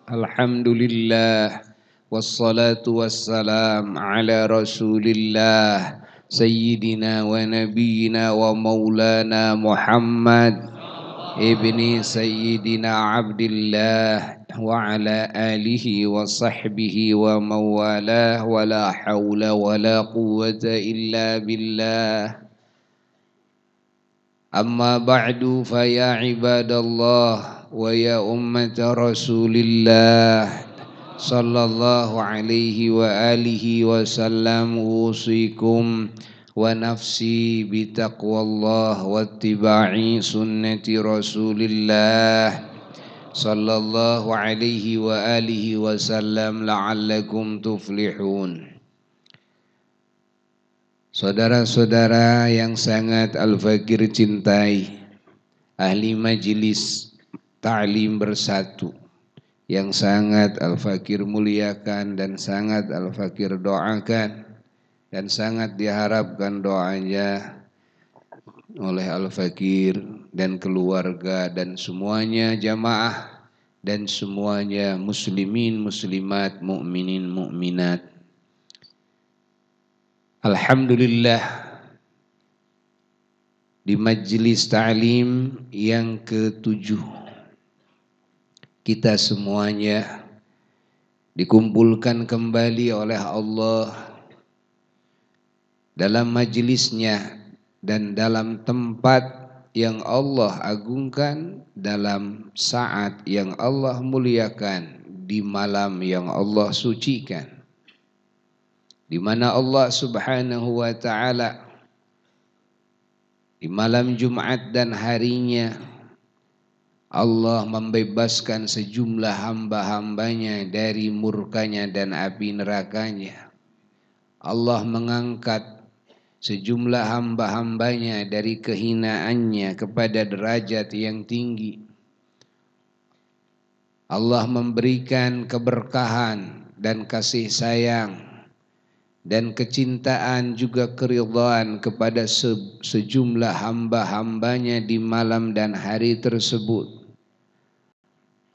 Alhamdulillah wassalatu wassalam ala Rasulillah Sayyidina wa nabiyyina wa maulana Muhammad ibni Sayyidina Abdillah wa ala alihi wa sahbihi wa mawalah wa la hawla wa la quwwata illa billah. Amma ba'du fa ya ibadallah wa ya ummata Rasulillah sallallahu alaihi wa alihi wa sallam usikum wa nafsi bitaqwallah wa ittiba'i sunnati Rasulillah sallallahu alaihi wa alihi wa sallam la'allakum tuflihun. Saudara-saudara yang sangat Al-Fakir cintai, ahli majelis ta'lim bersatu yang sangat Al-Fakir muliakan dan sangat Al-Fakir doakan dan sangat diharapkan doanya oleh Al-Fakir dan keluarga dan semuanya jamaah dan semuanya muslimin muslimat mukminin mukminat. Alhamdulillah, di majelis ta'lim yang ke-7 kita semuanya dikumpulkan kembali oleh Allah dalam majelisnya dan dalam tempat yang Allah agungkan, dalam saat yang Allah muliakan, di malam yang Allah sucikan, di mana Allah Subhanahu wa ta'ala di malam Jumat dan harinya Allah membebaskan sejumlah hamba-hambanya dari murkanya dan api nerakanya. Allah mengangkat sejumlah hamba-hambanya dari kehinaannya kepada derajat yang tinggi. Allah memberikan keberkahan dan kasih sayang dan kecintaan juga keridhaan kepada sejumlah hamba-hambanya di malam dan hari tersebut.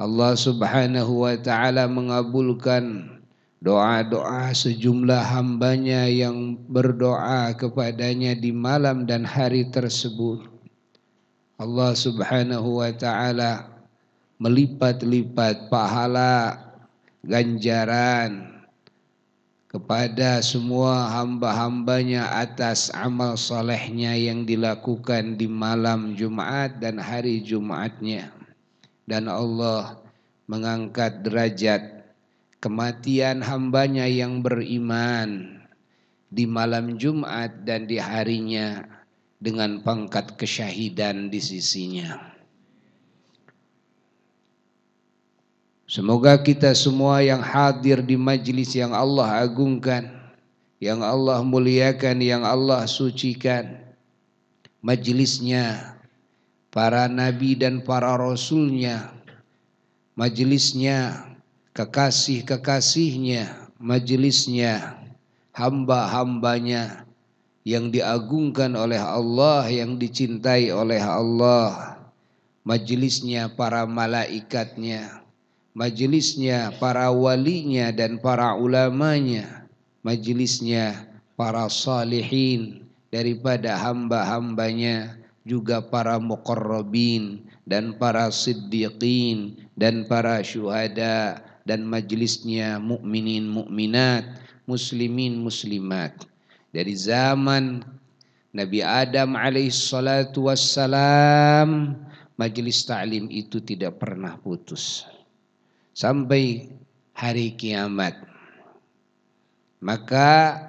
Allah Subhanahu wa ta'ala mengabulkan doa-doa sejumlah hambanya yang berdoa kepadanya di malam dan hari tersebut. Allah Subhanahu wa ta'ala melipat-lipat pahala ganjaran kepada semua hamba-hambanya atas amal salehnya yang dilakukan di malam Jumat dan hari Jumatnya. Dan Allah mengangkat derajat kematian hambanya yang beriman di malam Jumat dan di harinya dengan pangkat kesyahidan di sisinya. Semoga kita semua yang hadir di majlis yang Allah agungkan, yang Allah muliakan, yang Allah sucikan, majlisnya para nabi dan para rasulnya, majlisnya kekasih-kekasihnya, majlisnya hamba-hambanya yang diagungkan oleh Allah, yang dicintai oleh Allah, majlisnya para malaikatnya, majelisnya para walinya dan para ulamanya, majelisnya para salihin daripada hamba-hambanya, juga para muqarrabin dan para siddiqin dan para syuhada, dan majelisnya mukminin mukminat, muslimin muslimat. Dari zaman Nabi Adam alaihissalatu wassalam, majelis ta'lim itu tidak pernah putus sampai hari kiamat. Maka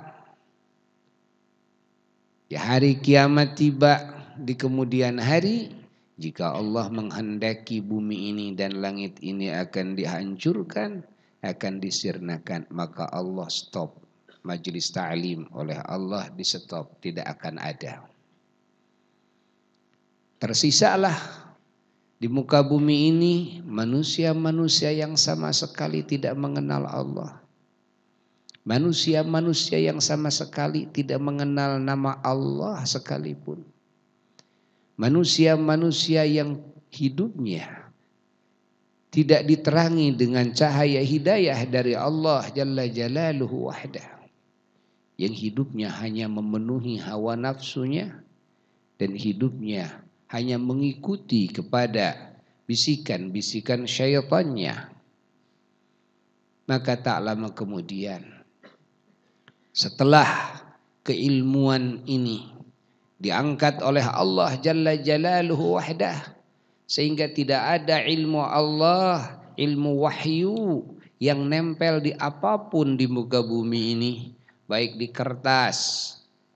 di hari kiamat tiba di kemudian hari, jika Allah menghendaki bumi ini dan langit ini akan dihancurkan, akan disirnakan, maka Allah stop majelis ta'lim, oleh Allah di stop, tidak akan ada. Tersisalah di muka bumi ini manusia-manusia yang sama sekali tidak mengenal Allah. Manusia-manusia yang sama sekali tidak mengenal nama Allah sekalipun. Manusia-manusia yang hidupnya tidak diterangi dengan cahaya hidayah dari Allah Jalla Jalaluhu wahdah, yang hidupnya hanya memenuhi hawa nafsunya dan hidupnya hanya mengikuti kepada bisikan-bisikan syaitannya, maka tak lama kemudian setelah keilmuan ini diangkat oleh Allah Jalla Jalaluhu wahdah, sehingga tidak ada ilmu Allah, ilmu wahyu yang nempel di apapun di muka bumi ini, baik di kertas,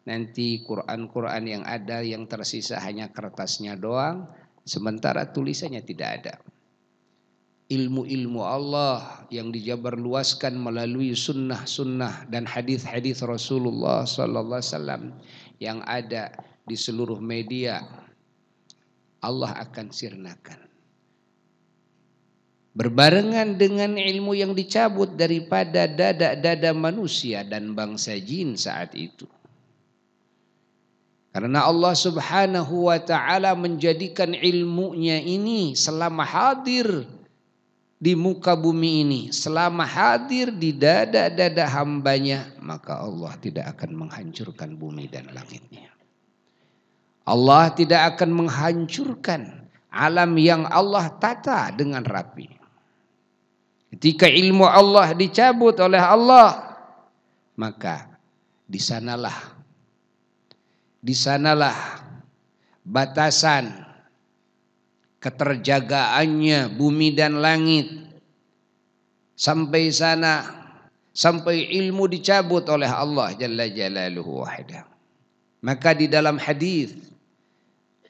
nanti Quran-Quran yang ada yang tersisa hanya kertasnya doang, sementara tulisannya tidak ada. Ilmu-ilmu Allah yang dijabarluaskan melalui sunnah-sunnah dan hadis-hadis Rasulullah sallallahu alaihi wasallam yang ada di seluruh media, Allah akan sirnakan. Berbarengan dengan ilmu yang dicabut daripada dada-dada manusia dan bangsa jin saat itu. Karena Allah Subhanahu wa ta'ala menjadikan ilmunya ini selama hadir di muka bumi ini, selama hadir di dada-dada hambanya, maka Allah tidak akan menghancurkan bumi dan langitnya. Allah tidak akan menghancurkan alam yang Allah tata dengan rapi. Ketika ilmu Allah dicabut oleh Allah, maka di sanalah batasan keterjagaannya bumi dan langit. Sampai sana, sampai ilmu dicabut oleh Allah Jalla Jalaluhu wahdah. Maka di dalam hadis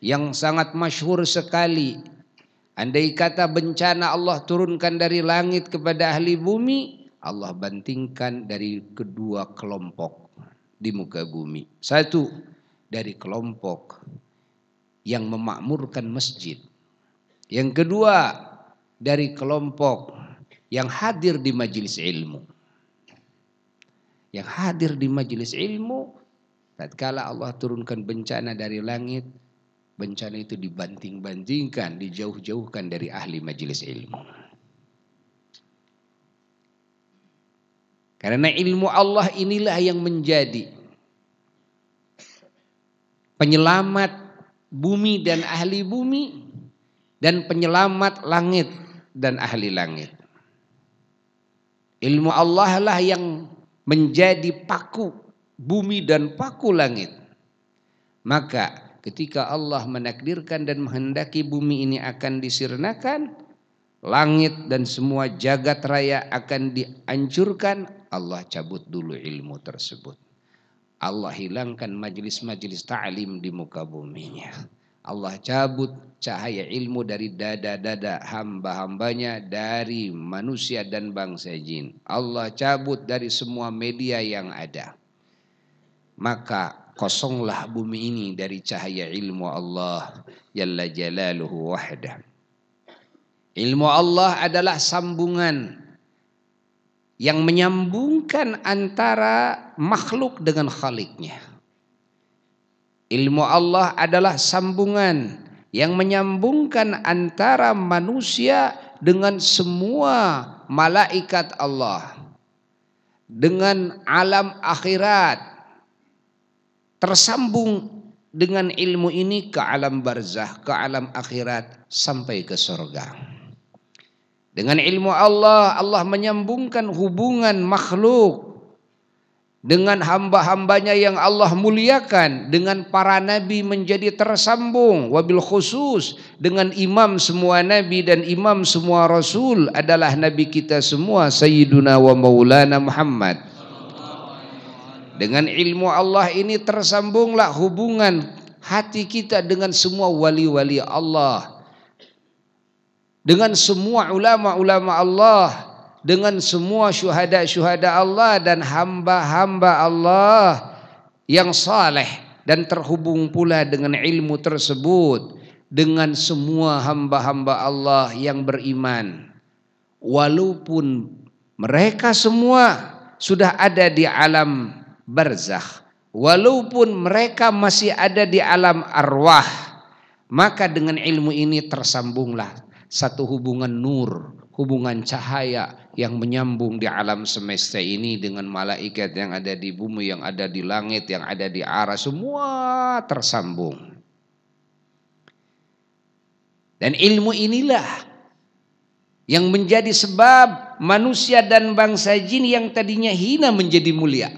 yang sangat masyhur sekali, andai kata bencana Allah turunkan dari langit kepada ahli bumi, Allah bantingkan dari kedua kelompok di muka bumi. Satu, dari kelompok yang memakmurkan masjid. Yang kedua, dari kelompok yang hadir di majelis ilmu. Yang hadir di majelis ilmu, tatkala Allah turunkan bencana dari langit, bencana itu dibanting-bantingkan, dijauh-jauhkan dari ahli majelis ilmu. Karena ilmu Allah inilah yang menjadi penyelamat bumi dan ahli bumi, dan penyelamat langit dan ahli langit. Ilmu Allah lah yang menjadi paku bumi dan paku langit. Maka ketika Allah menakdirkan dan menghendaki bumi ini akan disirnakan, langit dan semua jagat raya akan dihancurkan, Allah cabut dulu ilmu tersebut. Allah hilangkan majelis-majelis ta'lim di muka buminya. Allah cabut cahaya ilmu dari dada-dada hamba-hambanya, dari manusia dan bangsa jin. Allah cabut dari semua media yang ada. Maka kosonglah bumi ini dari cahaya ilmu Allah Jalla Jalaluhu wahdah. Ilmu Allah adalah sambungan yang menyambungkan antara makhluk dengan Khaliknya. Ilmu Allah adalah sambungan yang menyambungkan antara manusia dengan semua malaikat Allah, dengan alam akhirat. Tersambung dengan ilmu ini ke alam barzah, ke alam akhirat, sampai ke surga. Dengan ilmu Allah, Allah menyambungkan hubungan makhluk dengan hamba-hambanya yang Allah muliakan, dengan para nabi menjadi tersambung. Wabil khusus dengan imam semua nabi dan imam semua rasul adalah nabi kita semua, Sayyiduna wa Maulana Muhammad. Dengan ilmu Allah ini tersambunglah hubungan hati kita dengan semua wali-wali Allah, dengan semua ulama-ulama Allah, dengan semua syuhada-syuhada Allah dan hamba-hamba Allah yang saleh, dan terhubung pula dengan ilmu tersebut dengan semua hamba-hamba Allah yang beriman, walaupun mereka semua sudah ada di alam barzakh, walaupun mereka masih ada di alam arwah. Maka dengan ilmu ini tersambunglah satu hubungan nur, hubungan cahaya yang menyambung di alam semesta ini dengan malaikat yang ada di bumi, yang ada di langit, yang ada di arah, semua tersambung. Dan ilmu inilah yang menjadi sebab manusia dan bangsa jin yang tadinya hina menjadi mulia.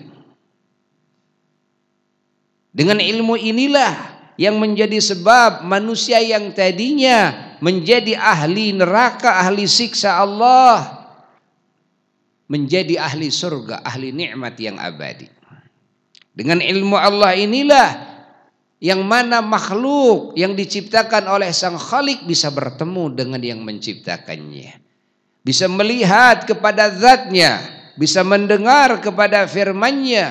Dengan ilmu inilah yang menjadi sebab manusia yang tadinya menjadi ahli neraka, ahli siksa Allah, menjadi ahli surga, ahli nikmat yang abadi. Dengan ilmu Allah inilah yang mana makhluk yang diciptakan oleh Sang Khalik bisa bertemu dengan yang menciptakannya, bisa melihat kepada zatnya, bisa mendengar kepada firman-Nya,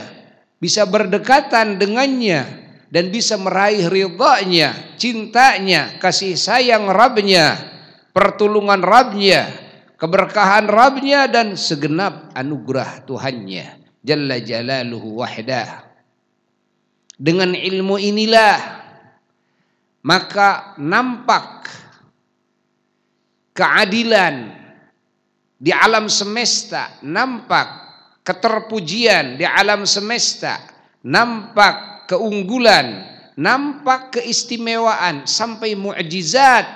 bisa berdekatan dengannya, dan bisa meraih ridha-Nya, cintanya, kasih sayang Rabb-Nya, pertolongan Rabb-Nya, keberkahan Rabb-Nya, dan segenap anugerah Tuhan-Nya Jalla Jalaluhu Wahdah. Dengan ilmu inilah maka nampak keadilan di alam semesta, nampak keterpujian di alam semesta, nampak keunggulan, nampak keistimewaan sampai mukjizat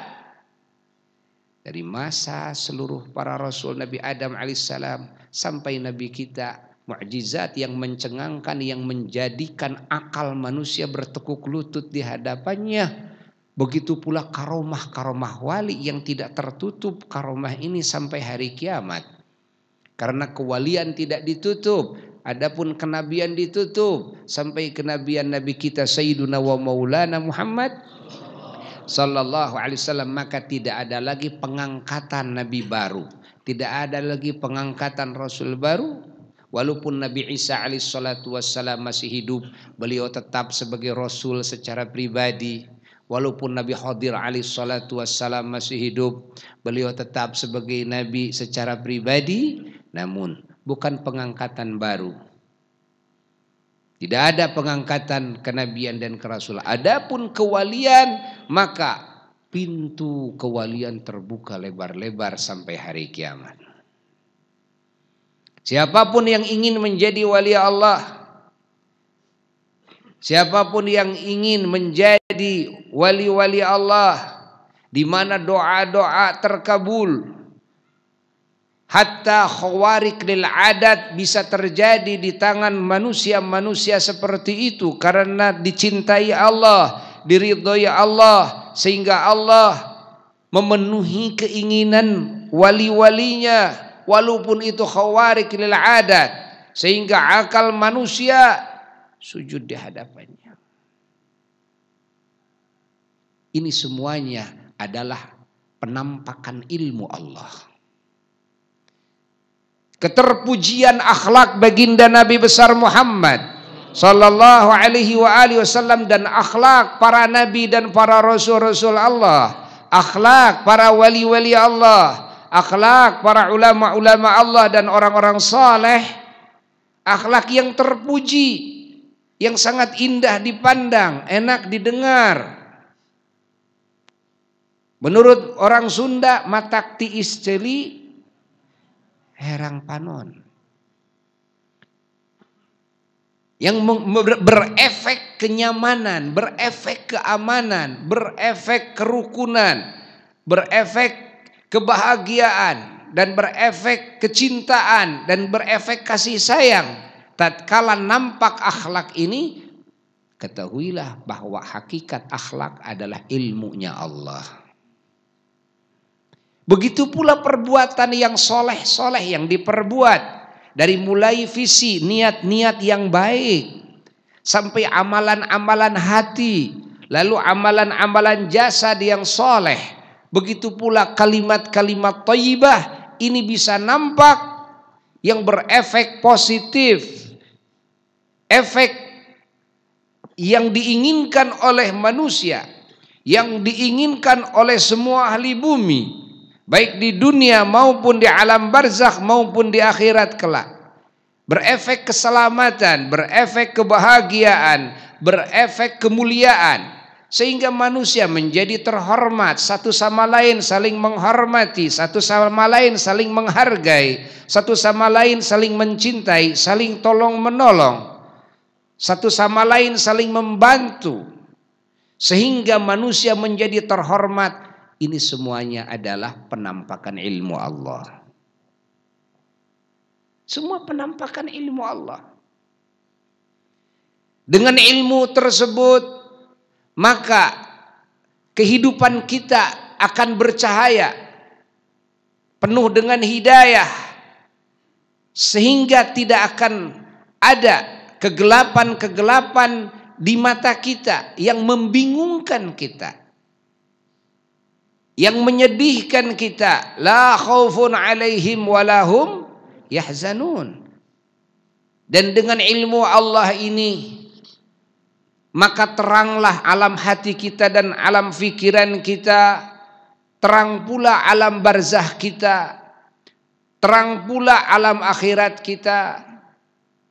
dari masa seluruh para rasul Nabi Adam alaihissalam sampai Nabi kita, mukjizat yang mencengangkan, yang menjadikan akal manusia bertekuk lutut di hadapannya. Begitu pula karomah-karomah wali yang tidak tertutup, karomah ini sampai hari kiamat. Karena kewalian tidak ditutup, adapun kenabian ditutup sampai kenabian Nabi kita Sayyiduna wa Maulana Muhammad sallallahu alaihi wasallam, maka tidak ada lagi pengangkatan nabi baru, tidak ada lagi pengangkatan rasul baru. Walaupun Nabi Isa alaihissalatu wassalam masih hidup, beliau tetap sebagai rasul secara pribadi. Walaupun Nabi Khadir alaihissalatu wassalam masih hidup, beliau tetap sebagai nabi secara pribadi, namun bukan pengangkatan baru. Tidak ada pengangkatan kenabian dan kerasulan. Adapun kewalian, maka pintu kewalian terbuka lebar-lebar sampai hari kiamat. Siapapun yang ingin menjadi wali Allah, siapapun yang ingin menjadi wali-wali Allah, di mana doa-doa terkabul, hatta khawarik lil adat bisa terjadi di tangan manusia-manusia seperti itu karena dicintai Allah, diridhoi Allah, sehingga Allah memenuhi keinginan wali-walinya. Walaupun itu khawarik lil adat, sehingga akal manusia sujud di hadapannya. Ini semuanya adalah penampakan ilmu Allah. Keterpujian akhlak baginda Nabi besar Muhammad sallallahu alaihi wasallam, dan akhlak para nabi dan para rasul-rasul Allah, akhlak para wali-wali Allah, akhlak para ulama-ulama Allah dan orang-orang saleh, akhlak yang terpuji, yang sangat indah dipandang, enak didengar. Menurut orang Sunda, matak tiis celi herang panon, yang berefek kenyamanan, berefek keamanan, berefek kerukunan, berefek kebahagiaan, dan berefek kecintaan, dan berefek kasih sayang. Tatkala nampak akhlak ini, ketahuilah bahwa hakikat akhlak adalah ilmunya Allah. Begitu pula perbuatan yang soleh-soleh yang diperbuat, dari mulai visi, niat-niat yang baik, sampai amalan-amalan hati, lalu amalan-amalan jasad yang soleh. Begitu pula kalimat-kalimat thayyibah, ini bisa nampak yang berefek positif, efek yang diinginkan oleh manusia, yang diinginkan oleh semua ahli bumi, baik di dunia maupun di alam barzakh maupun di akhirat kelak. Berefek keselamatan, berefek kebahagiaan, berefek kemuliaan. sehingga manusia menjadi terhormat, satu sama lain saling menghormati, satu sama lain saling menghargai, satu sama lain saling mencintai, saling tolong menolong, satu sama lain saling membantu, sehingga manusia menjadi terhormat. Ini semuanya adalah penampakan ilmu Allah. Semua penampakan ilmu Allah. Dengan ilmu tersebut, maka kehidupan kita akan bercahaya, penuh dengan hidayah, sehingga tidak akan ada kegelapan-kegelapan di mata kita yang membingungkan kita, yang menyedihkan kita. La khaufun alaihim walahum yahzanun. Dan dengan ilmu Allah ini, maka teranglah alam hati kita dan alam fikiran kita, terang pula alam barzah kita, terang pula alam akhirat kita,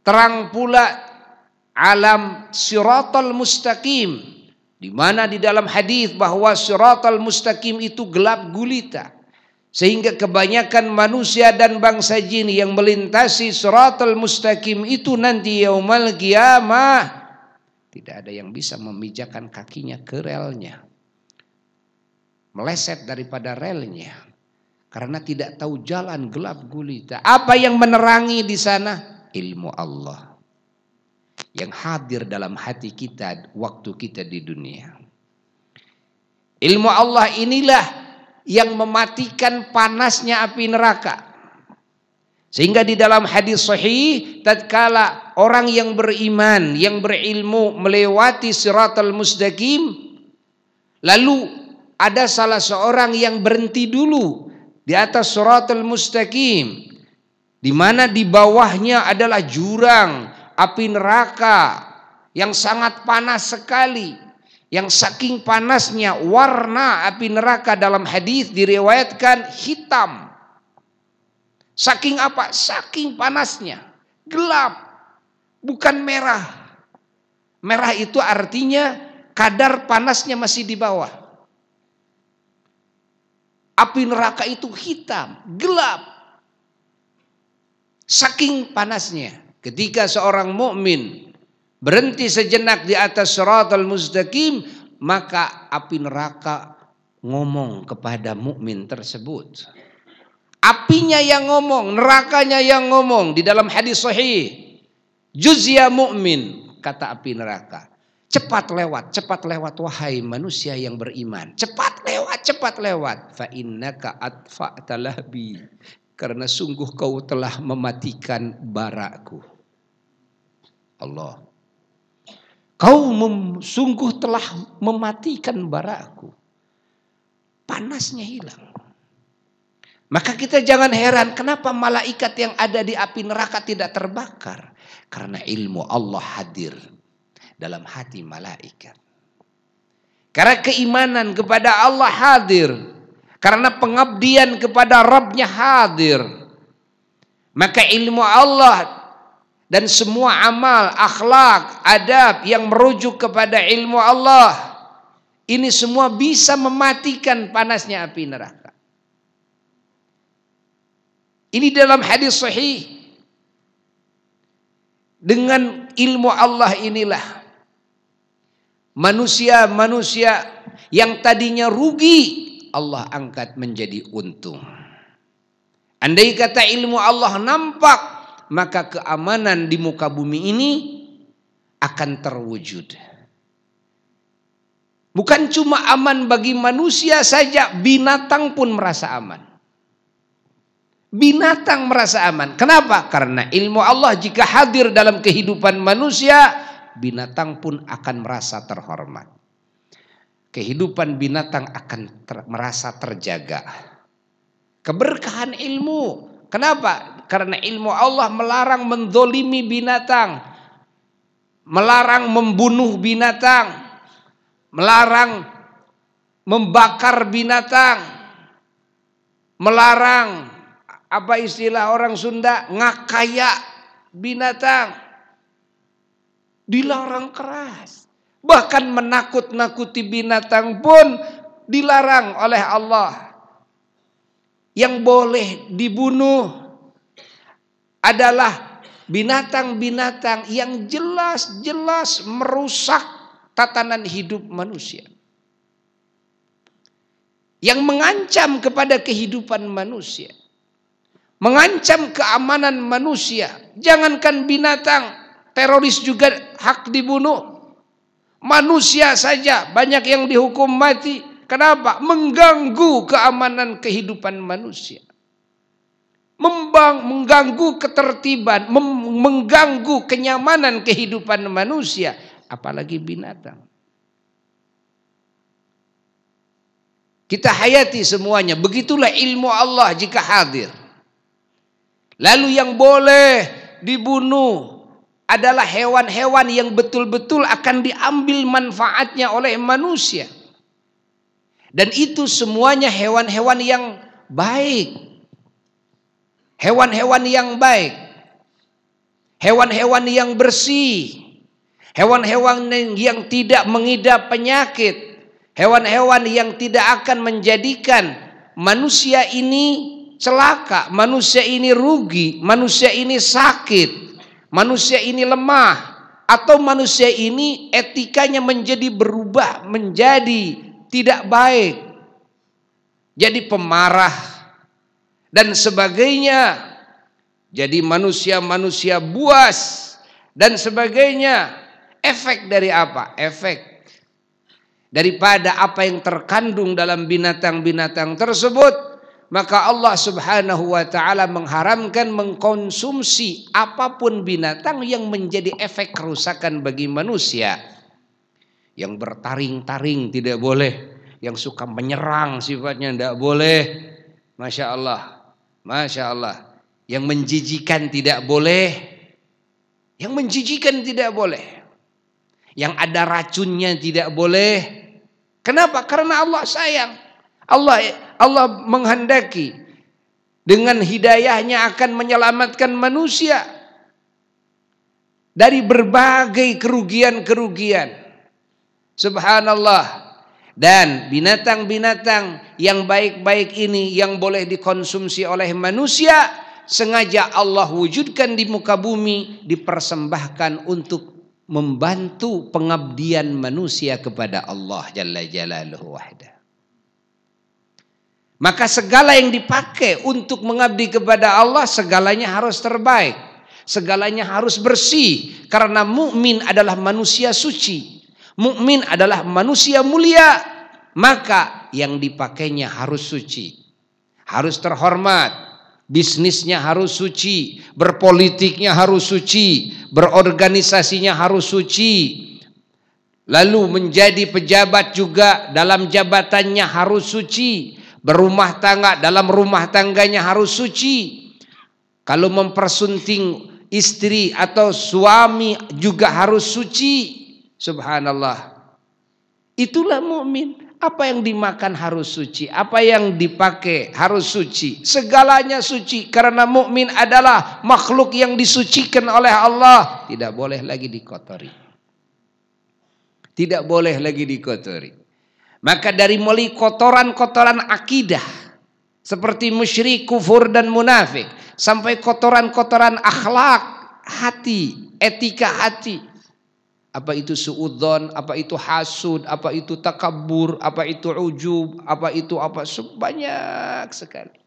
terang pula alam siratal mustaqim, di mana di dalam hadis bahwa siratal mustaqim itu gelap gulita, sehingga kebanyakan manusia dan bangsa jin yang melintasi siratal mustaqim itu nanti yaumal qiyamah tidak ada yang bisa memijakan kakinya ke relnya, meleset daripada relnya, karena tidak tahu jalan, gelap gulita. Apa yang menerangi di sana? Ilmu Allah yang hadir dalam hati kita waktu kita di dunia. Ilmu Allah inilah yang mematikan panasnya api neraka. Sehingga di dalam hadis sahih, tatkala orang yang beriman, yang berilmu melewati siratal mustaqim, lalu ada salah seorang yang berhenti dulu di atas siratal mustaqim, di mana di bawahnya adalah jurang api neraka yang sangat panas sekali, yang saking panasnya warna api neraka dalam hadis diriwayatkan hitam. Saking apa? Saking panasnya, gelap, bukan merah. Merah itu artinya kadar panasnya masih di bawah. Api neraka itu hitam, gelap. Saking panasnya. Ketika seorang mukmin berhenti sejenak di atas siratal mustaqim, maka api neraka ngomong kepada mukmin tersebut. Apinya yang ngomong, nerakanya yang ngomong. Di dalam hadis sahih, juz ya mukmin, kata api neraka, cepat lewat wahai manusia yang beriman. Cepat lewat. Fa innaka atfa'ta lahbi, karena sungguh kau telah mematikan baraku. Allah, kau sungguh telah mematikan baraku. Panasnya hilang. Maka kita jangan heran kenapa malaikat yang ada di api neraka tidak terbakar. Karena ilmu Allah hadir dalam hati malaikat. Karena keimanan kepada Allah hadir. Karena pengabdian kepada Rabbnya hadir. Maka ilmu Allah dan semua amal, akhlak, adab yang merujuk kepada ilmu Allah, ini semua bisa mematikan panasnya api neraka. Ini dalam hadis sahih. Dengan ilmu Allah inilah manusia-manusia yang tadinya rugi, Allah angkat menjadi untung. Andai kata ilmu Allah nampak, maka keamanan di muka bumi ini akan terwujud. Bukan cuma aman bagi manusia saja, binatang pun merasa aman. Binatang merasa aman. Kenapa? Karena ilmu Allah jika hadir dalam kehidupan manusia, binatang pun akan merasa terhormat. Kehidupan binatang akan merasa terjaga. Keberkahan ilmu. Kenapa? Karena ilmu Allah melarang menzolimi binatang, melarang membunuh binatang, melarang membakar binatang, melarang, apa istilah orang Sunda, ngakaya binatang. Dilarang keras. Bahkan menakut-nakuti binatang pun dilarang oleh Allah. Yang boleh dibunuh adalah binatang-binatang yang jelas-jelas merusak tatanan hidup manusia. Yang mengancam kepada kehidupan manusia. Mengancam keamanan manusia. Jangankan binatang, teroris juga hak dibunuh. Manusia saja banyak yang dihukum mati. Kenapa? Mengganggu keamanan kehidupan manusia. Mengganggu ketertiban, mengganggu kenyamanan kehidupan manusia. Apalagi binatang. Kita hayati semuanya. Begitulah ilmu Allah jika hadir. Lalu yang boleh dibunuh adalah hewan-hewan yang betul-betul akan diambil manfaatnya oleh manusia. Dan itu semuanya hewan-hewan yang baik. Hewan-hewan yang baik. Hewan-hewan yang bersih. Hewan-hewan yang tidak mengidap penyakit. Hewan-hewan yang tidak akan menjadikan manusia ini celaka, manusia ini rugi, manusia ini sakit, manusia ini lemah, atau manusia ini etikanya menjadi berubah, menjadi tidak baik, jadi pemarah dan sebagainya, jadi manusia-manusia buas dan sebagainya. Efek dari apa? Efek daripada apa yang terkandung dalam binatang-binatang tersebut. Maka Allah subhanahu wa ta'ala mengharamkan mengkonsumsi apapun binatang yang menjadi efek kerusakan bagi manusia. Yang bertaring-taring tidak boleh. Yang suka menyerang sifatnya tidak boleh. Masya Allah. Masya Allah. Yang menjijikan tidak boleh. Yang menjijikan tidak boleh. Yang ada racunnya tidak boleh. Kenapa? Karena Allah sayang. Allah menghendaki dengan hidayahnya akan menyelamatkan manusia dari berbagai kerugian-kerugian. Subhanallah. Dan binatang-binatang yang baik-baik ini yang boleh dikonsumsi oleh manusia, sengaja Allah wujudkan di muka bumi, dipersembahkan untuk membantu pengabdian manusia kepada Allah Jalla Jalaluhu wahda. Maka segala yang dipakai untuk mengabdi kepada Allah, segalanya harus terbaik, segalanya harus bersih, karena mukmin adalah manusia suci. Mukmin adalah manusia mulia, maka yang dipakainya harus suci, harus terhormat, bisnisnya harus suci, berpolitiknya harus suci, berorganisasinya harus suci, lalu menjadi pejabat juga dalam jabatannya harus suci, berumah tangga dalam rumah tangganya harus suci, kalau mempersunting istri atau suami juga harus suci. Subhanallah. Itulah mukmin. Apa yang dimakan harus suci, apa yang dipakai harus suci, segalanya suci, karena mukmin adalah makhluk yang disucikan oleh Allah, tidak boleh lagi dikotori. Tidak boleh lagi dikotori. Maka dari mulai kotoran-kotoran akidah seperti musyrik, kufur dan munafik, sampai kotoran-kotoran akhlak hati, etika hati. Apa itu suudzon, apa itu hasud, apa itu takabur, apa itu ujub, apa itu apa, banyak sekali.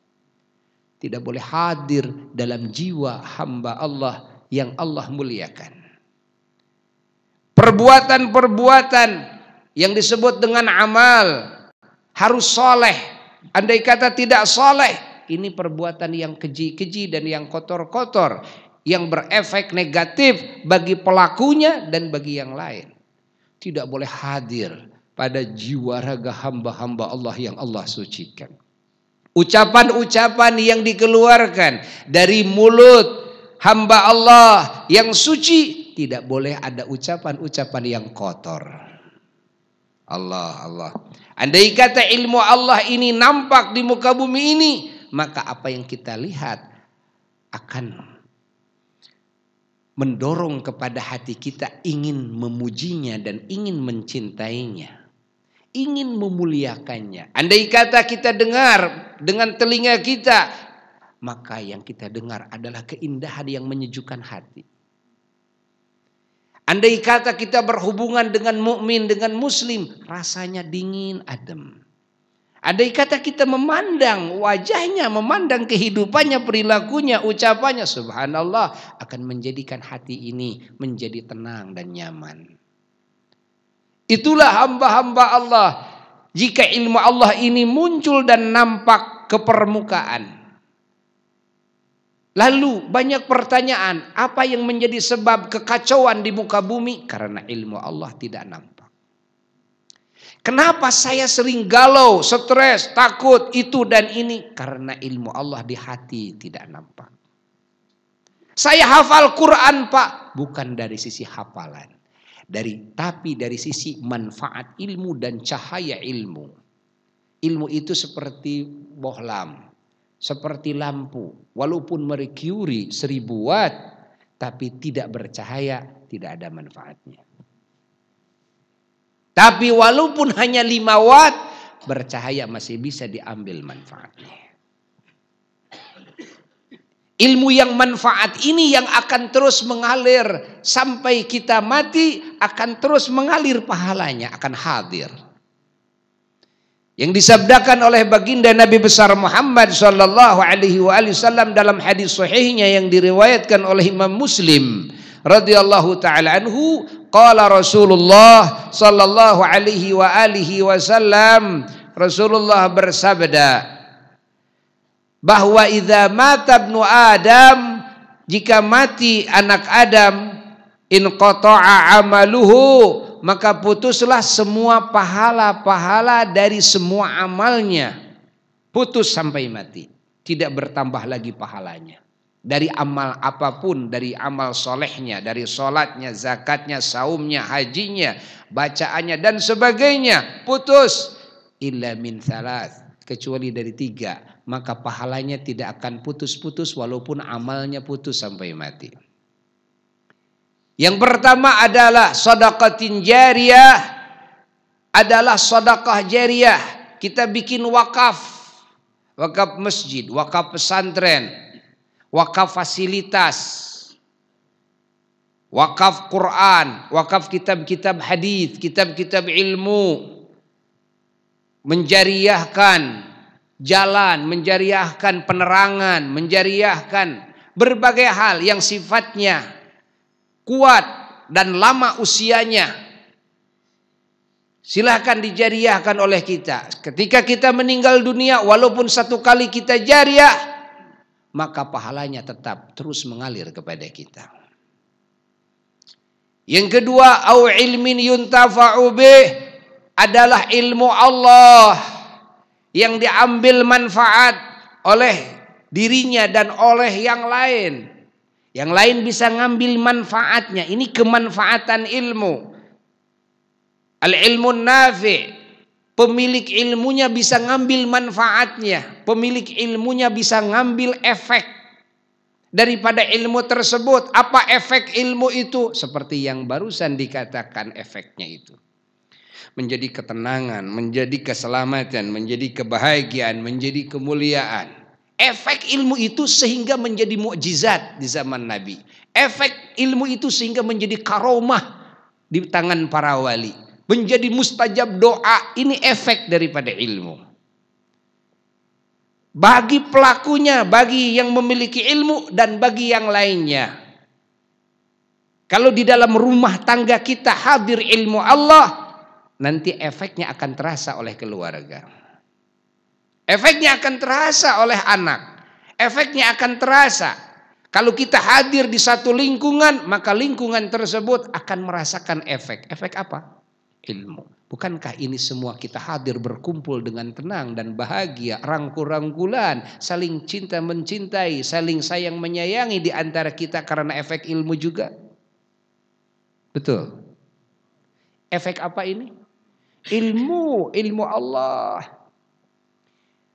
Tidak boleh hadir dalam jiwa hamba Allah yang Allah muliakan. Perbuatan-perbuatan yang disebut dengan amal harus soleh. Andai kata tidak soleh, ini perbuatan yang keji-keji dan yang kotor-kotor, yang berefek negatif bagi pelakunya dan bagi yang lain. Tidak boleh hadir pada jiwa raga hamba-hamba Allah yang Allah sucikan. Ucapan-ucapan yang dikeluarkan dari mulut hamba Allah yang suci, tidak boleh ada ucapan-ucapan yang kotor. Allah. Andai kata ilmu Allah ini nampak di muka bumi ini, maka apa yang kita lihat akan mendorong kepada hati kita ingin memujinya dan ingin mencintainya, ingin memuliakannya. Andai kata kita dengar dengan telinga kita, maka yang kita dengar adalah keindahan yang menyejukkan hati. Andai kata kita berhubungan dengan mukmin, dengan muslim, rasanya dingin, adem. Andai kata kita memandang wajahnya, memandang kehidupannya, perilakunya, ucapannya, subhanallah, akan menjadikan hati ini menjadi tenang dan nyaman. Itulah hamba-hamba Allah. Jika ilmu Allah ini muncul dan nampak ke permukaan, lalu banyak pertanyaan, apa yang menjadi sebab kekacauan di muka bumi? Karena ilmu Allah tidak nampak. Kenapa saya sering galau, stres, takut, itu dan ini? Karena ilmu Allah di hati tidak nampak. Saya hafal Quran, Pak, bukan dari sisi hafalan, tapi dari sisi manfaat ilmu dan cahaya ilmu. Ilmu itu seperti bohlam, seperti lampu, walaupun merkuri 1000 watt, tapi tidak bercahaya, tidak ada manfaatnya. Tapi walaupun hanya 5 watt, bercahaya masih bisa diambil manfaatnya. Ilmu yang manfaat ini yang akan terus mengalir sampai kita mati, akan terus mengalir pahalanya, akan hadir. Yang disabdakan oleh baginda Nabi besar Muhammad sallallahu alaihi wasallam dalam hadis sahihnya yang diriwayatkan oleh Imam Muslim radhiyallahu taala anhu, qala Rasulullah sallallahu alaihi wasallam, Rasulullah bersabda bahwa idza mata ibnu Adam, jika mati anak Adam, in qata'a amaluhu, maka putuslah semua pahala-pahala dari semua amalnya. Putus sampai mati, tidak bertambah lagi pahalanya. Dari amal apapun, dari amal solehnya, dari sholatnya, zakatnya, saumnya, hajinya, bacaannya dan sebagainya, putus. Illa min thalath, kecuali dari 3, maka pahalanya tidak akan putus-putus walaupun amalnya putus sampai mati. Yang pertama adalah sedekatin jariyah, adalah sedekah jariyah. Kita bikin wakaf, wakaf masjid, wakaf pesantren, wakaf fasilitas, wakaf Quran, wakaf kitab-kitab hadis, kitab-kitab ilmu, menjariahkan jalan, menjariahkan penerangan, menjariahkan berbagai hal yang sifatnya kuat dan lama usianya. Silahkan dijariahkan oleh kita. Ketika kita meninggal dunia, walaupun 1 kali kita jariah, maka pahalanya tetap terus mengalir kepada kita. Yang kedua, au ilmin yuntafa'u bih, adalah ilmu Allah yang diambil manfaat oleh dirinya dan oleh yang lain. Yang lain bisa ngambil manfaatnya. Ini kemanfaatan ilmu. Al-ilmu nafi', pemilik ilmunya bisa ngambil manfaatnya. Pemilik ilmunya bisa ngambil efek daripada ilmu tersebut. Apa efek ilmu itu? Seperti yang barusan dikatakan efeknya itu. Menjadi ketenangan, menjadi keselamatan, menjadi kebahagiaan, menjadi kemuliaan. Efek ilmu itu sehingga menjadi mukjizat di zaman Nabi. Efek ilmu itu sehingga menjadi karomah di tangan para wali. Menjadi mustajab doa. Ini efek daripada ilmu. Bagi pelakunya, bagi yang memiliki ilmu dan bagi yang lainnya. Kalau di dalam rumah tangga kita hadir ilmu Allah, nanti efeknya akan terasa oleh keluarga. Efeknya akan terasa oleh anak. Efeknya akan terasa. Kalau kita hadir di satu lingkungan, maka lingkungan tersebut akan merasakan efek. Efek apa? Ilmu. Bukankah ini semua kita hadir berkumpul dengan tenang dan bahagia, rangkul-rangkulan, saling cinta mencintai, saling sayang menyayangi di antara kita karena efek ilmu juga? Betul. Efek apa ini? Ilmu Allah.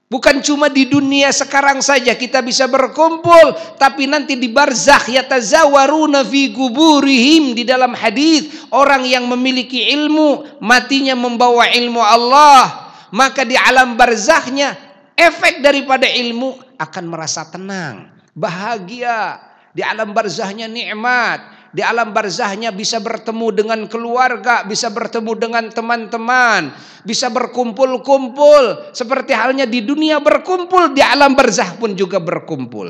Bukan cuma di dunia sekarang saja kita bisa berkumpul, tapi nanti di barzakh yatazawaruna fi kuburihim. Di dalam hadis, orang yang memiliki ilmu matinya membawa ilmu Allah, maka di alam barzakhnya efek daripada ilmu akan merasa tenang, bahagia. Di alam barzahnya nikmat, di alam barzahnya bisa bertemu dengan keluarga, bisa bertemu dengan teman-teman, bisa berkumpul-kumpul. Seperti halnya di dunia berkumpul, di alam barzah pun juga berkumpul.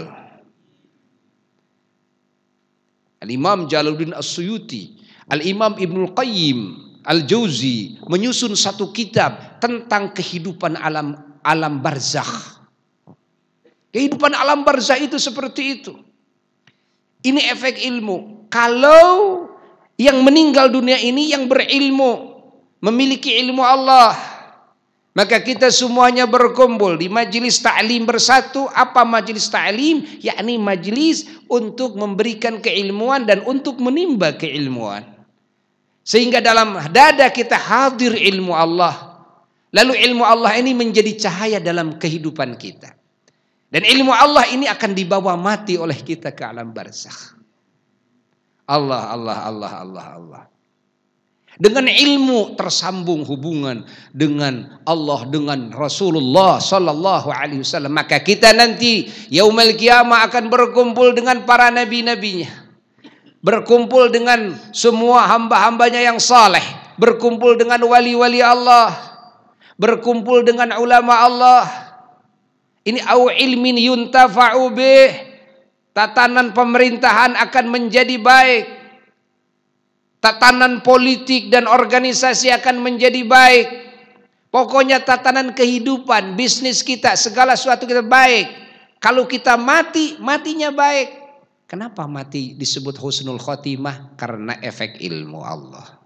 Al-Imam Jalaluddin As-Suyuti, Al-Imam Ibnul Qayyim Al-Jauzi menyusun satu kitab tentang kehidupan alam barzakh. Kehidupan alam barzah itu seperti itu. Ini efek ilmu. Kalau yang meninggal dunia ini yang berilmu, memiliki ilmu Allah, maka kita semuanya berkumpul di majelis ta'lim bersatu. Apa majelis ta'lim? Yakni majelis untuk memberikan keilmuan dan untuk menimba keilmuan. Sehingga dalam dada kita hadir ilmu Allah. Lalu ilmu Allah ini menjadi cahaya dalam kehidupan kita. Dan ilmu Allah ini akan dibawa mati oleh kita ke alam barzakh. Allah. Dengan ilmu tersambung hubungan dengan Allah, dengan Rasulullah sallallahu alaihi wasallam. Maka kita nanti yaumul qiyamah akan berkumpul dengan para nabi-nabinya. Berkumpul dengan semua hamba-hambanya yang saleh. Berkumpul dengan wali-wali Allah. Berkumpul dengan ulama Allah. Ini au ilmin yuntafa'u bih. Tatanan pemerintahan akan menjadi baik. Tatanan politik dan organisasi akan menjadi baik. Pokoknya tatanan kehidupan, bisnis kita, segala sesuatu kita baik. Kalau kita mati, matinya baik. Kenapa mati disebut husnul khotimah? Karena efek ilmu Allah.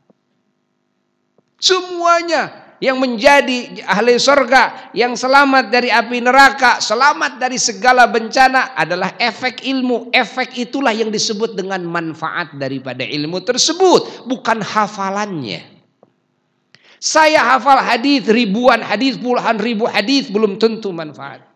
Semuanya yang menjadi ahli surga, yang selamat dari api neraka, selamat dari segala bencana adalah efek ilmu. Efek itulah yang disebut dengan manfaat daripada ilmu tersebut, bukan hafalannya. Saya hafal hadis, ribuan hadis, puluhan ribu hadis, belum tentu manfaat.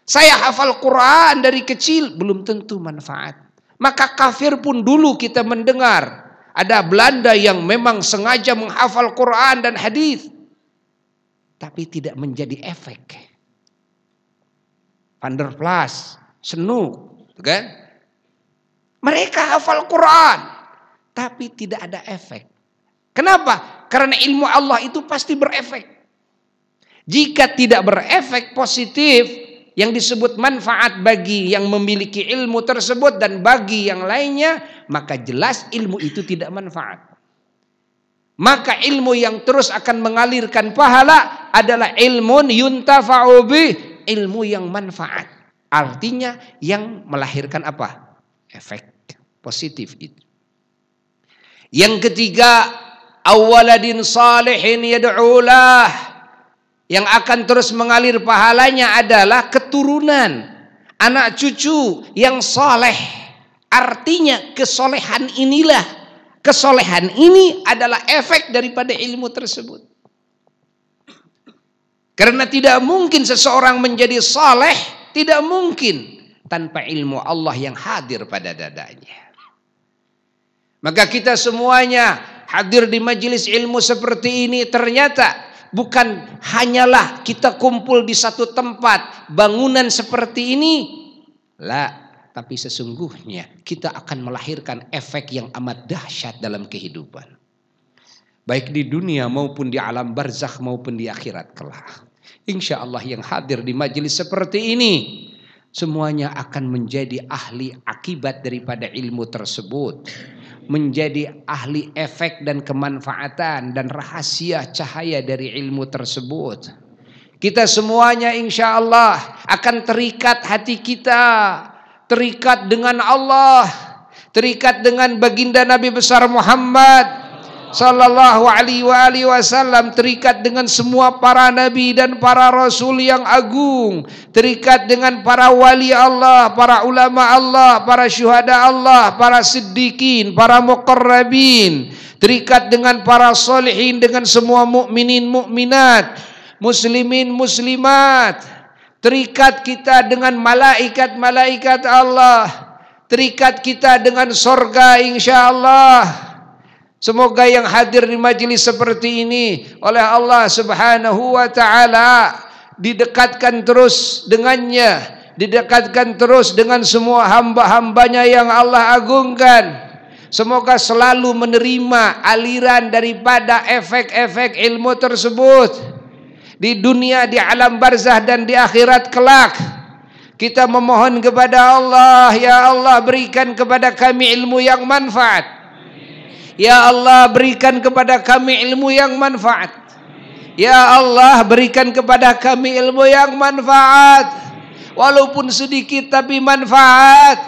Saya hafal Quran dari kecil, belum tentu manfaat. Maka kafir pun dulu kita mendengar ada Belanda yang memang sengaja menghafal Quran dan hadis, tapi tidak menjadi efek. Van der Plas, Snoek, kan? Mereka hafal Quran, tapi tidak ada efek. Kenapa? Karena ilmu Allah itu pasti berefek. Jika tidak berefek positif, yang disebut manfaat bagi yang memiliki ilmu tersebut dan bagi yang lainnya, maka jelas ilmu itu tidak manfaat. Maka ilmu yang terus akan mengalirkan pahala adalah ilmun yuntafa'u bih, ilmu yang manfaat. Artinya yang melahirkan apa? Efek positif itu. Yang ketiga, awaladin salihin yad'ulah. Yang akan terus mengalir pahalanya adalah keturunan, anak cucu yang soleh. Artinya kesolehan ini adalah efek daripada ilmu tersebut. Karena tidak mungkin seseorang menjadi soleh, tidak mungkin tanpa ilmu Allah yang hadir pada dadanya. Maka kita semuanya hadir di majelis ilmu seperti ini, ternyata bukan hanyalah kita kumpul di satu tempat, bangunan seperti ini. Tapi sesungguhnya kita akan melahirkan efek yang amat dahsyat dalam kehidupan. Baik di dunia maupun di alam barzakh maupun di akhirat kelak. Insya Allah yang hadir di majelis seperti ini, semuanya akan menjadi ahli akibat daripada ilmu tersebut. Menjadi ahli efek dan kemanfaatan dan rahasia cahaya dari ilmu tersebut. Kita semuanya insya Allah akan terikat hati kita, terikat dengan Allah, terikat dengan baginda Nabi besar Muhammad sallallahu alaihi wasallam, terikat dengan semua para nabi dan para rasul yang agung, terikat dengan para wali Allah, para ulama Allah, para syuhada Allah, para siddiqin, para muqarrabin, terikat dengan para solihin, dengan semua mukminin mukminat, muslimin muslimat, terikat kita dengan malaikat-malaikat Allah, terikat kita dengan sorga insyaallah. Semoga yang hadir di majelis seperti ini oleh Allah Subhanahu wa taala didekatkan terus dengannya, didekatkan terus dengan semua hamba-hambanya yang Allah agungkan. Semoga selalu menerima aliran daripada efek-efek ilmu tersebut di dunia, di alam barzah dan di akhirat kelak. Kita memohon kepada Allah, ya Allah berikan kepada kami ilmu yang manfaat. Ya Allah berikan kepada kami ilmu yang manfaat. Ya Allah berikan kepada kami ilmu yang manfaat. Walaupun sedikit tapi manfaat.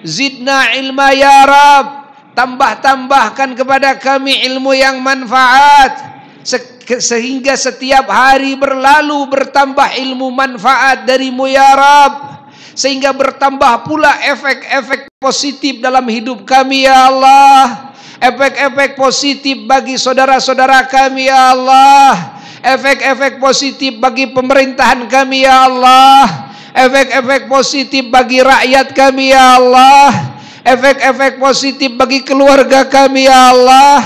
Zidna ilma ya Rab. Tambah-tambahkan kepada kami ilmu yang manfaat. Sehingga setiap hari berlalu bertambah ilmu manfaat darimu ya Rab. Sehingga bertambah pula efek-efek positif dalam hidup kami ya Allah. Efek-efek positif bagi saudara-saudara kami ya Allah. Efek-efek positif bagi pemerintahan kami ya Allah. Efek-efek positif bagi rakyat kami ya Allah. Efek-efek positif bagi keluarga kami ya Allah.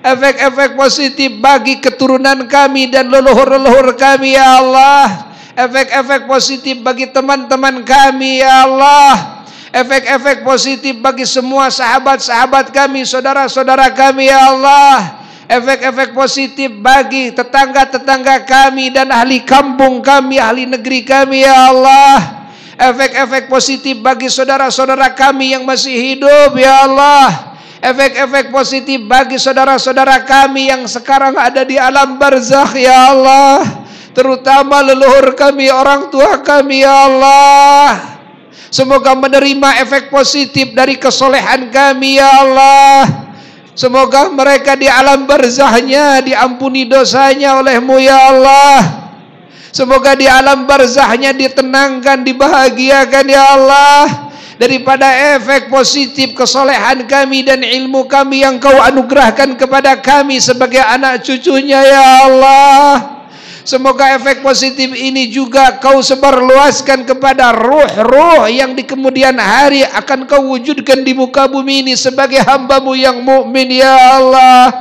Efek-efek positif bagi keturunan kami dan leluhur-leluhur kami ya Allah. Efek-efek positif bagi teman-teman kami ya Allah. Efek-efek positif bagi semua sahabat-sahabat kami, saudara-saudara kami ya Allah. Efek-efek positif bagi tetangga-tetangga kami dan ahli kampung kami, ahli negeri kami ya Allah. Efek-efek positif bagi saudara-saudara kami yang masih hidup ya Allah. Efek-efek positif bagi saudara-saudara kami yang sekarang ada di alam barzakh ya Allah. Terutama leluhur kami, orang tua kami ya Allah. Semoga menerima efek positif dari kesolehan kami ya Allah. Semoga mereka di alam barzahnya diampuni dosanya oleh-Mu ya Allah. Semoga di alam barzahnya ditenangkan, dibahagiakan ya Allah. Daripada efek positif kesolehan kami dan ilmu kami yang Kau anugerahkan kepada kami sebagai anak cucunya ya Allah. Semoga efek positif ini juga Kau sebarluaskan kepada ruh-ruh yang di kemudian hari akan Kau wujudkan di muka bumi ini sebagai hamba-Mu yang mukmin ya Allah.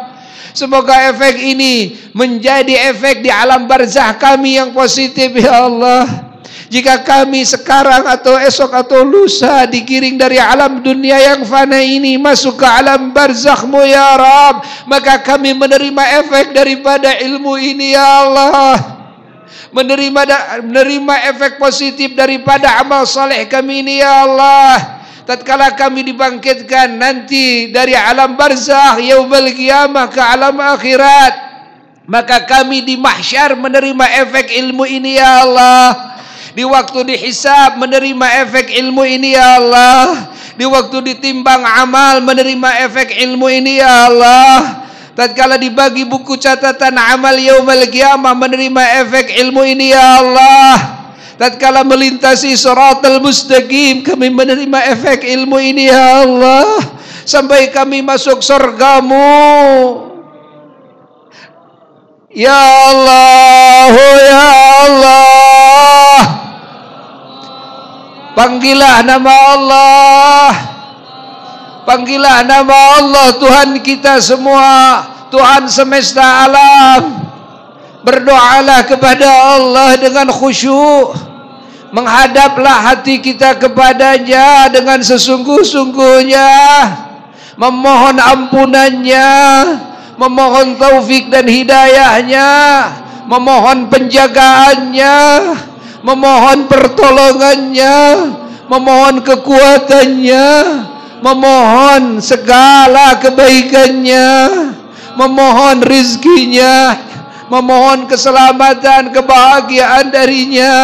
Semoga efek ini menjadi efek di alam barzah kami yang positif ya Allah. Jika kami sekarang atau esok atau lusa digiring dari alam dunia yang fana ini masuk ke alam barzakh-Mu ya Rab, maka kami menerima efek daripada ilmu ini ya Allah. Menerima efek positif daripada amal saleh kami ini ya Allah. Tatkala kami dibangkitkan nanti dari alam barzakh yaumul qiyamah ke alam akhirat, maka kami di mahsyar menerima efek ilmu ini ya Allah. Di waktu dihisab menerima efek ilmu ini ya Allah. Di waktu ditimbang amal menerima efek ilmu ini ya Allah. Tatkala dibagi buku catatan amal yaumul qiyamah menerima efek ilmu ini ya Allah. Tatkala melintasi siratal mustaqim kami menerima efek ilmu ini ya Allah. Sampai kami masuk surga-Mu ya Allah, ya Allah. Panggillah nama Allah. Panggillah nama Allah Tuhan kita semua, Tuhan semesta alam. Berdoalah kepada Allah dengan khusyuk. Menghadaplah hati kita kepadanya dengan sesungguh-sungguhnya. Memohon ampunannya, memohon taufik dan hidayahnya, memohon penjagaannya, memohon pertolongannya, memohon kekuatannya, memohon segala kebaikannya, memohon rizkinya, memohon keselamatan, kebahagiaan darinya.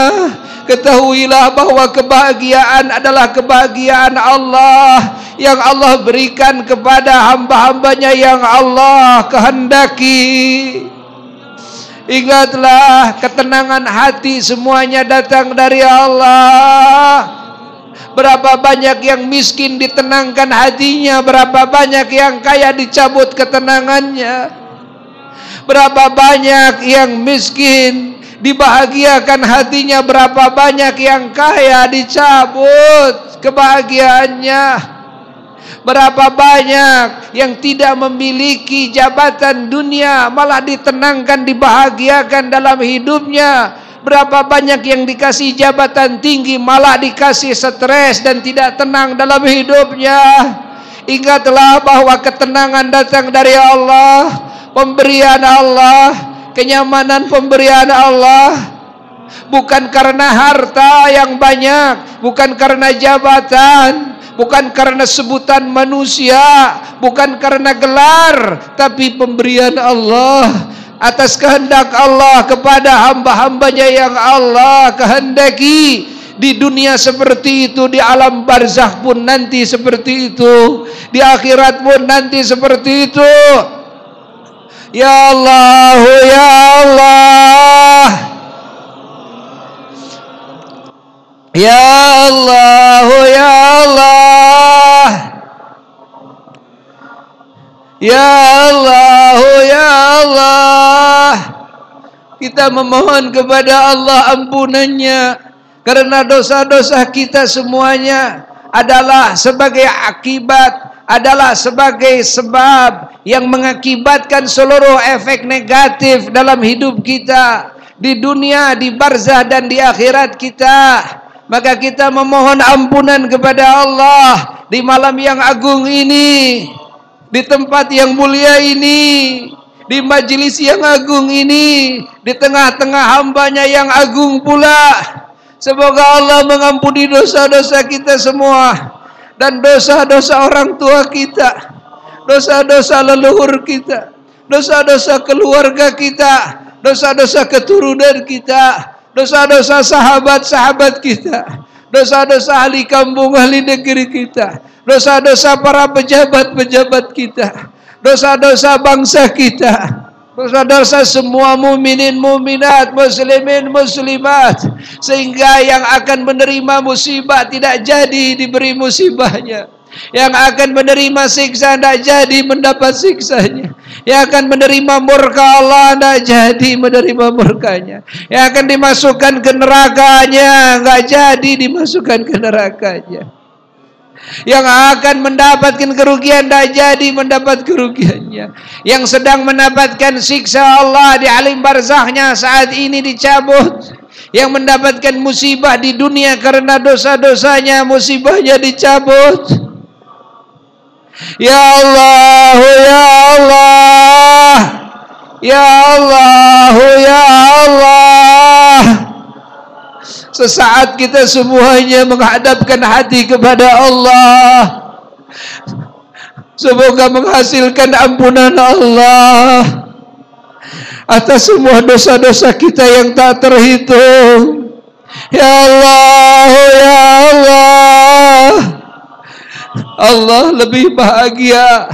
Ketahuilah bahwa kebahagiaan adalah kebahagiaan Allah yang Allah berikan kepada hamba-hambanya yang Allah kehendaki. Ingatlah, ketenangan hati semuanya datang dari Allah. Berapa banyak yang miskin ditenangkan hatinya, berapa banyak yang kaya dicabut ketenangannya. Berapa banyak yang miskin Dibahagiakan hatinya, berapa banyak yang kaya dicabut kebahagiaannya. Berapa banyak yang tidak memiliki jabatan dunia malah ditenangkan, dibahagiakan dalam hidupnya. Berapa banyak yang dikasih jabatan tinggi malah dikasih stres dan tidak tenang dalam hidupnya. Ingatlah bahwa ketenangan datang dari Allah, pemberian Allah, kenyamanan pemberian Allah. Bukan karena harta yang banyak, bukan karena jabatan, bukan karena sebutan manusia, bukan karena gelar, tapi pemberian Allah atas kehendak Allah kepada hamba-hambanya yang Allah kehendaki. Di dunia seperti itu, di alam barzakh pun nanti seperti itu, di akhirat pun nanti seperti itu. Ya Allah, ya Allah, ya Allah, ya Allah, ya Allah, ya Allah. Kita memohon kepada Allah ampunannya, karena dosa-dosa kita semuanya adalah sebagai akibat, adalah sebagai sebab yang mengakibatkan seluruh efek negatif dalam hidup kita, di dunia, di barzah dan di akhirat kita. Maka kita memohon ampunan kepada Allah di malam yang agung ini, di tempat yang mulia ini, di majelis yang agung ini, di tengah-tengah hambanya yang agung pula. Semoga Allah mengampuni dosa-dosa kita semua, dan dosa-dosa orang tua kita, dosa-dosa leluhur kita, dosa-dosa keluarga kita, dosa-dosa keturunan kita, dosa-dosa sahabat-sahabat kita, dosa-dosa ahli kampung, ahli negeri kita, dosa-dosa para pejabat-pejabat kita, dosa-dosa bangsa kita, dosa-dosa semua mukminin muminat, muslimin muslimat, sehingga yang akan menerima musibah tidak jadi diberi musibahnya, yang akan menerima siksa tidak jadi mendapat siksanya, yang akan menerima murka Allah tidak jadi menerima murkanya, yang akan dimasukkan ke nerakanya nggak jadi dimasukkan ke nerakanya, yang akan mendapatkan kerugian tidak jadi mendapat kerugiannya, yang sedang mendapatkan siksa Allah di alim barzahnya saat ini dicabut, yang mendapatkan musibah di dunia karena dosa-dosanya musibahnya dicabut. Ya Allah, ya Allah, ya Allah, ya Allah. Sesaat kita semuanya menghadapkan hati kepada Allah, semoga menghasilkan ampunan Allah atas semua dosa-dosa kita yang tak terhitung. Ya Allah, ya Allah, Allah lebih bahagia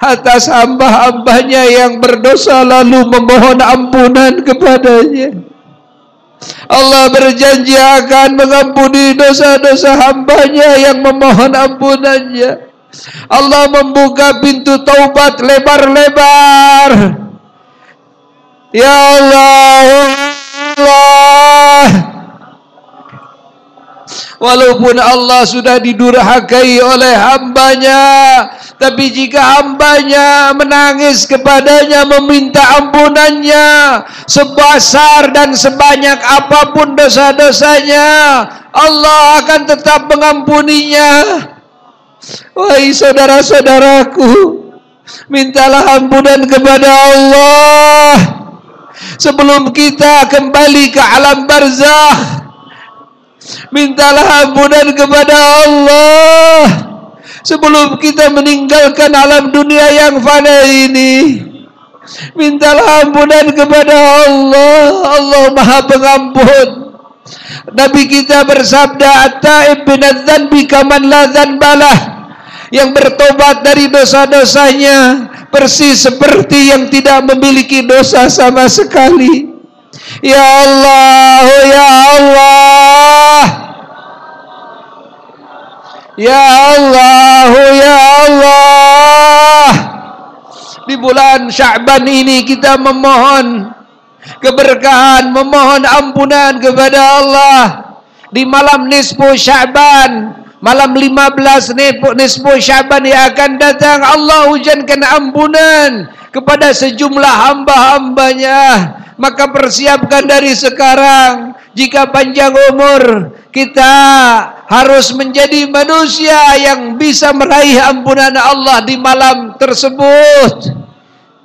atas hamba-hambanya yang berdosa lalu memohon ampunan kepadanya. Allah berjanji akan mengampuni dosa-dosa hambanya yang memohon ampunannya. Allah membuka pintu taubat lebar-lebar. Ya Allah, Allah. Walaupun Allah sudah didurhakai oleh hambanya, tapi jika hambanya menangis kepadanya meminta ampunannya, sebesar dan sebanyak apapun dosa-dosanya, Allah akan tetap mengampuninya. Wahai saudara-saudaraku, mintalah ampunan kepada Allah sebelum kita kembali ke alam barzakh. Mintalah ampunan kepada Allah sebelum kita meninggalkan alam dunia yang fana ini. Mintalah ampunan kepada Allah. Allah Maha Pengampun. Nabi kita bersabda, at-taib minadz-dzanbi kaman la dzanbalah. Yang bertobat dari dosa-dosanya persis seperti yang tidak memiliki dosa sama sekali. Ya Allah, ya Allah, ya Allah, ya Allah. Di bulan Sya'ban ini kita memohon keberkahan, memohon ampunan kepada Allah di malam nisfu Sya'ban, malam 15 nisfu Sya'ban yang akan datang. Allah hujankan ampunan kepada sejumlah hamba-hambanya. Maka persiapkan dari sekarang. Jika panjang umur, kita harus menjadi manusia yang bisa meraih ampunan Allah di malam tersebut.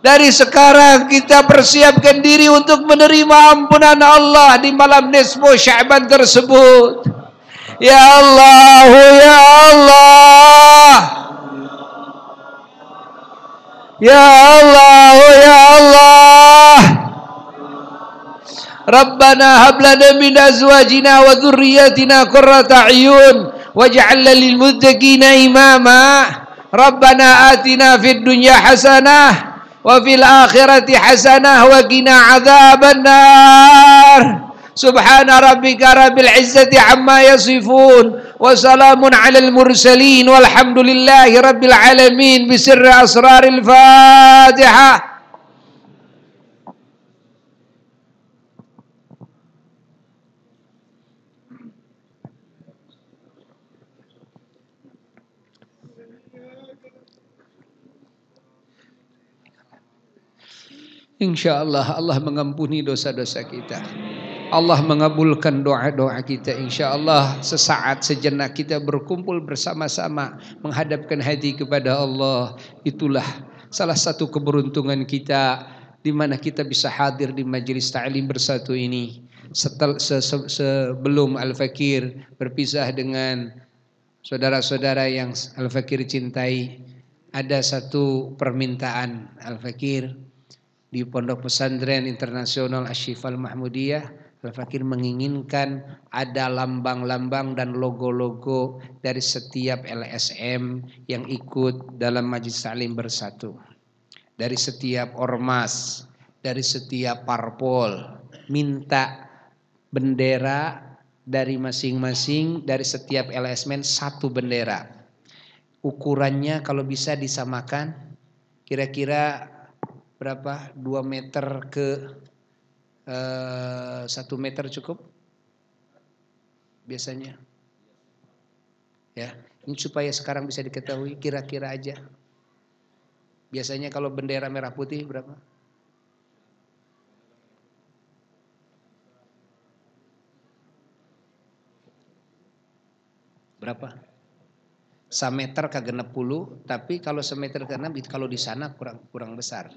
Dari sekarang kita persiapkan diri untuk menerima ampunan Allah di malam nisfu Sya'ban tersebut. Ya Allah, ya Allah, ya Allah, ya Allah. Rabbana hab lana min azwajina wa dhurriyyatina qurrata a'yun waj'alna lil muttaqina imama. Rabbana atina fid dunya hasanah wa fil akhirati hasanah wa qina adzabannar. Subhana rabbika rabbil izzati amma yasifun wa salamun alal mursalin walhamdulillahi rabbil alamin bisirri asraril Fatihah. InsyaAllah Allah mengampuni dosa-dosa kita. Allah mengabulkan doa-doa kita. InsyaAllah sesaat sejenak kita berkumpul bersama-sama menghadapkan hati kepada Allah. Itulah salah satu keberuntungan kita, di mana kita bisa hadir di majelis ta'lim bersatu ini. Sebelum Al-Fakir berpisah dengan saudara-saudara yang Al-Fakir cintai, ada satu permintaan Al-Fakir. Di Pondok Pesantren Internasional Asy-Syifa Al-Mahmudiyah, Al-Fakir menginginkan ada lambang-lambang dan logo-logo dari setiap LSM yang ikut dalam Majelis Ta'lim Bersatu. Dari setiap ormas, dari setiap parpol, minta bendera dari masing-masing, dari setiap LSM satu bendera. Ukurannya kalau bisa disamakan, kira-kira berapa? 2 meter ke 1 meter cukup biasanya ya. Ini supaya sekarang bisa diketahui kira-kira aja. Biasanya kalau bendera merah putih berapa? Berapa? Sameter kagak 60, tapi kalau semeter ke 6 kalau di sana kurang besar.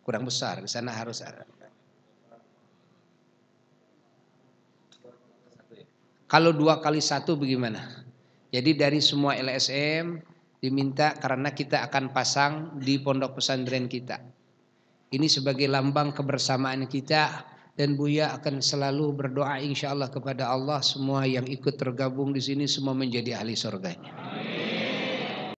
Kurang besar, di sana harus ada. Kalau 2 kali 1 bagaimana? Jadi dari semua LSM diminta, karena kita akan pasang di pondok pesantren kita. Ini sebagai lambang kebersamaan kita, dan Buya akan selalu berdoa insyaallah kepada Allah semua yang ikut tergabung di sini semua menjadi ahli surganya.